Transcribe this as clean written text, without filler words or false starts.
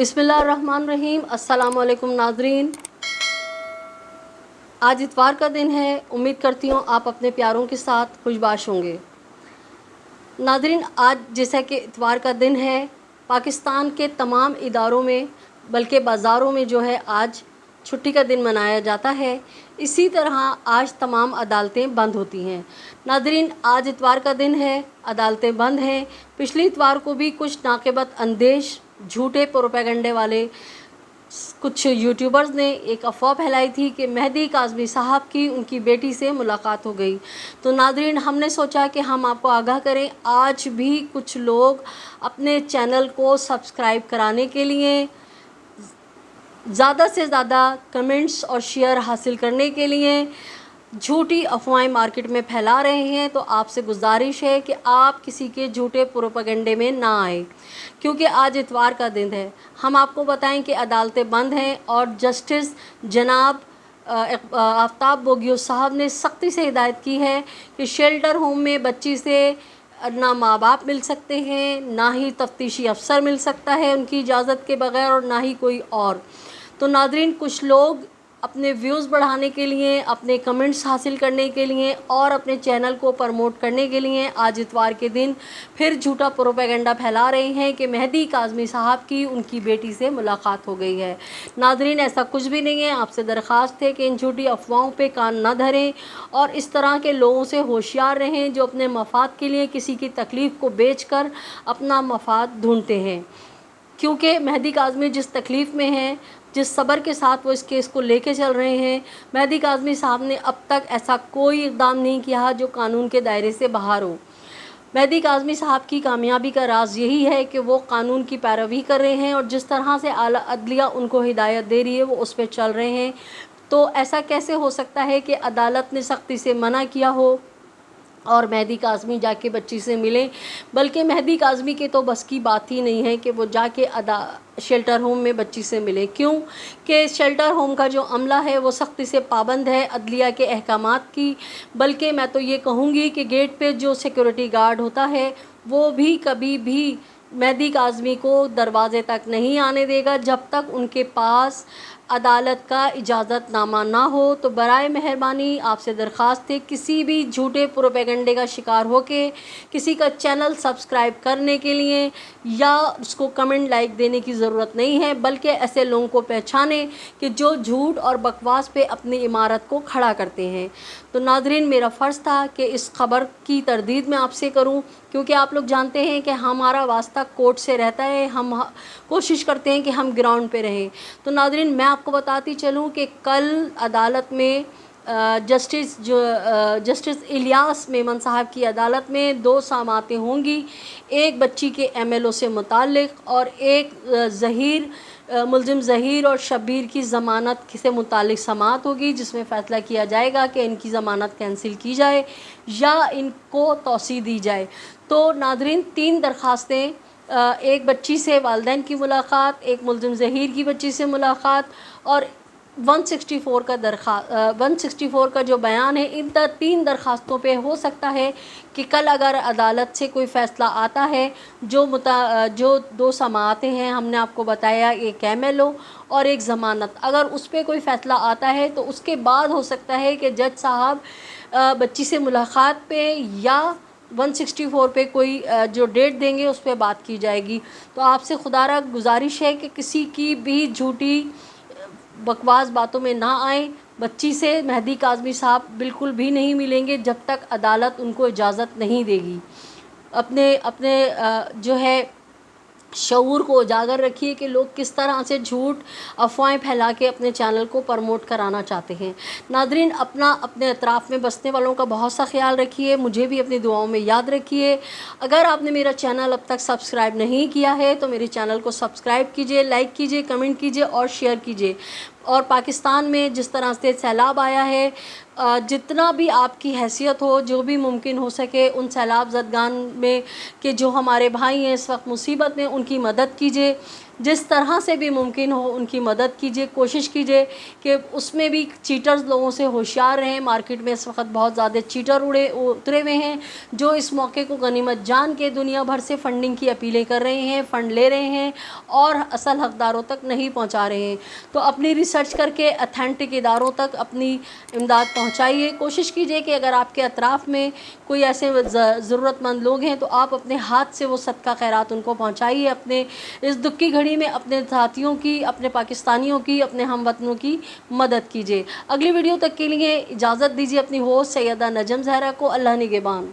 बिस्मिल्लाहिर्रहमानिर्रहीम। अस्सलामुअलैकुम नाज़रीन, आज इतवार का दिन है। उम्मीद करती हूँ आप अपने प्यारों के साथ खुशबाश होंगे। नाज़रीन, आज जैसा कि इतवार का दिन है, पाकिस्तान के तमाम इदारों में बल्कि बाज़ारों में जो है आज छुट्टी का दिन मनाया जाता है। इसी तरह आज तमाम अदालतें बंद होती हैं। नाज़रीन, आज इतवार का दिन है, अदालतें बंद हैं। पिछली इतवार को भी कुछ नाक़िबत अंदेश झूठे प्रोपेगेंडे वाले कुछ यूट्यूबर्स ने एक अफवाह फैलाई थी कि मेहदी काज़मी साहब की उनकी बेटी से मुलाकात हो गई। तो नाज़रीन, हमने सोचा कि हम आपको आगाह करें। आज भी कुछ लोग अपने चैनल को सब्सक्राइब कराने के लिए, ज़्यादा से ज़्यादा कमेंट्स और शेयर हासिल करने के लिए झूठी अफवाहें मार्केट में फैला रहे हैं। तो आपसे गुजारिश है कि आप किसी के झूठे प्रोपेगेंडे में ना आए, क्योंकि आज इतवार का दिन है। हम आपको बताएं कि अदालतें बंद हैं और जस्टिस जनाब आफ्ताब बोगियो साहब ने सख्ती से हिदायत की है कि शेल्टर होम में बच्ची से ना माँ बाप मिल सकते हैं, ना ही तफ्तीशी अफसर मिल सकता है उनकी इजाज़त के बगैर, और ना ही कोई और। तो नाज़रीन, कुछ लोग अपने व्यूज़ बढ़ाने के लिए, अपने कमेंट्स हासिल करने के लिए और अपने चैनल को प्रमोट करने के लिए आज इतवार के दिन फिर झूठा प्रोपेगेंडा फैला रहे हैं कि मेहदी काज़मी साहब की उनकी बेटी से मुलाकात हो गई है। नाज़रीन, ऐसा कुछ भी नहीं है। आपसे दरख्वास्त है कि इन झूठी अफवाहों पे कान न धरें और इस तरह के लोगों से होशियार रहें जो अपने मफाद के लिए किसी की तकलीफ़ को बेचकर अपना मफाद ढूंढते हैं। क्योंकि मेहदी काज़मी जिस तकलीफ़ में हैं, जिस सब्र के साथ वो इस केस को लेके चल रहे हैं, मेहदी काज़मी साहब ने अब तक ऐसा कोई इक़दाम नहीं किया जो कानून के दायरे से बाहर हो। मेहदी काज़मी साहब की कामयाबी का राज यही है कि वो कानून की पैरवी कर रहे हैं और जिस तरह से आला अदलिया उनको हिदायत दे रही है वो उस पर चल रहे हैं। तो ऐसा कैसे हो सकता है कि अदालत ने सख्ती से मना किया हो और मेहदी काज़मी जाके बच्ची से मिलें? बल्कि मेहदी काज़मी के तो बस की बात ही नहीं है कि वो जाके शेल्टर होम में बच्ची से मिले। क्यों कि शेल्टर होम का जो अमला है वो सख्ती से पाबंद है अदलिया के अहकामात की। बल्कि मैं तो ये कहूँगी कि गेट पे जो सिक्योरिटी गार्ड होता है वो भी कभी भी मेहदी काज़मी को दरवाज़े तक नहीं आने देगा जब तक उनके पास अदालत का इजाज़तनामा ना हो। तो बराए मेहरबानी आपसे दरख्वास्त है, किसी भी झूठे प्रोपेगेंडे का शिकार होके किसी का चैनल सब्सक्राइब करने के लिए या उसको कमेंट लाइक देने की ज़रूरत नहीं है, बल्कि ऐसे लोगों को पहचाने कि जो झूठ और बकवास पे अपनी इमारत को खड़ा करते हैं। तो नाज़रीन, मेरा फ़र्ज़ था कि इस ख़बर की तरदीद मैं आपसे करूं, क्योंकि आप लोग जानते हैं कि हमारा वास्ता कोर्ट से रहता है। हम कोशिश करते हैं कि हम ग्राउंड पे रहें। तो नाज़रीन, मैं आपको बताती चलूं कि कल अदालत में जस्टिस इलियास मेमन साहब की अदालत में दो समातें होंगी। एक बच्ची के MLO से मुताल्लिक़ और एक मुलजिम ज़हीर और शब्बीर की ज़मानत से मुताल्लिक़ समात होगी, जिसमें फ़ैसला किया जाएगा कि इनकी ज़मानत कैंसिल की जाए या इनको तौसीह दी जाए। तो नाज़रीन, 3 दरख्वास्तें, एक बच्ची से वालिदैन की मुलाकात, एक मुलजिम ज़हीर की बच्ची से मुलाकात और 164 का जो बयान है, इन 3 दरख्वास्तों पे हो सकता है कि कल अगर अदालत से कोई फ़ैसला आता है, जो 2 समाअतें हैं हमने आपको बताया, एक MLO और एक ज़मानत, अगर उस पर कोई फ़ैसला आता है तो उसके बाद हो सकता है कि जज साहब बच्ची से मुलाकात पे या 164 पे कोई जो डेट देंगे उस पर बात की जाएगी। तो आपसे खुदारा गुजारिश है कि किसी की भी झूठी बकवास बातों में ना आए। बच्ची से मेहदी काज़मी साहब बिल्कुल भी नहीं मिलेंगे जब तक अदालत उनको इजाज़त नहीं देगी। अपने अपने जो है शऊर को उजागर रखिए कि लोग किस तरह से झूठ अफवाहें फैला के अपने चैनल को प्रमोट कराना चाहते हैं। नाज़रीन, अपने अतराफ़ में बसने वालों का बहुत सा ख्याल रखिए, मुझे भी अपनी दुआओं में याद रखिए। अगर आपने मेरा चैनल अब तक सब्सक्राइब नहीं किया है तो मेरे चैनल को सब्सक्राइब कीजिए, लाइक कीजिए, कमेंट कीजिए और शेयर कीजिए। और पाकिस्तान में जिस तरह से सैलाब आया है, जितना भी आपकी हैसियत हो, जो भी मुमकिन हो सके, उन सैलाब ज़दगान में के जो हमारे भाई हैं इस वक्त मुसीबत में, उनकी मदद कीजिए। جس طرح سے بھی ممکن ہو ان کی مدد کیجیے، کوشش کیجیے کہ اس میں بھی چیٹرز لوگوں سے ہوشیار رہیں۔ مارکیٹ میں اس وقت بہت زیادہ چیٹر اترے ہوئے ہیں جو اس موقع کو غنیمت جان کے دنیا بھر سے فنڈنگ کی اپیلیں کر رہے ہیں، فنڈ لے رہے ہیں اور اصل حقداروں تک نہیں پہنچا رہے ہیں۔ تو اپنی ریسرچ کر کے اتھینٹک اداروں تک اپنی امداد پہنچائیے۔ کوشش کیجیے کہ اگر آپ کے اطراف میں کوئی ایسے ضرورت مند لوگ ہیں تو آپ اپنے ہاتھ سے وہ صدقہ خیرات ان کو پہنچائیے۔ اپنے اس دکھ کی گھڑی میں اپنے ساتھیوں کی، اپنے پاکستانیوں کی، اپنے ہم وطنوں کی مدد کیجیے۔ اگلی ویڈیو تک کے لیے اجازت دیجیے اپنی ہوسٹ سیدہ نجم زہرا کو۔ اللہ نگہبان۔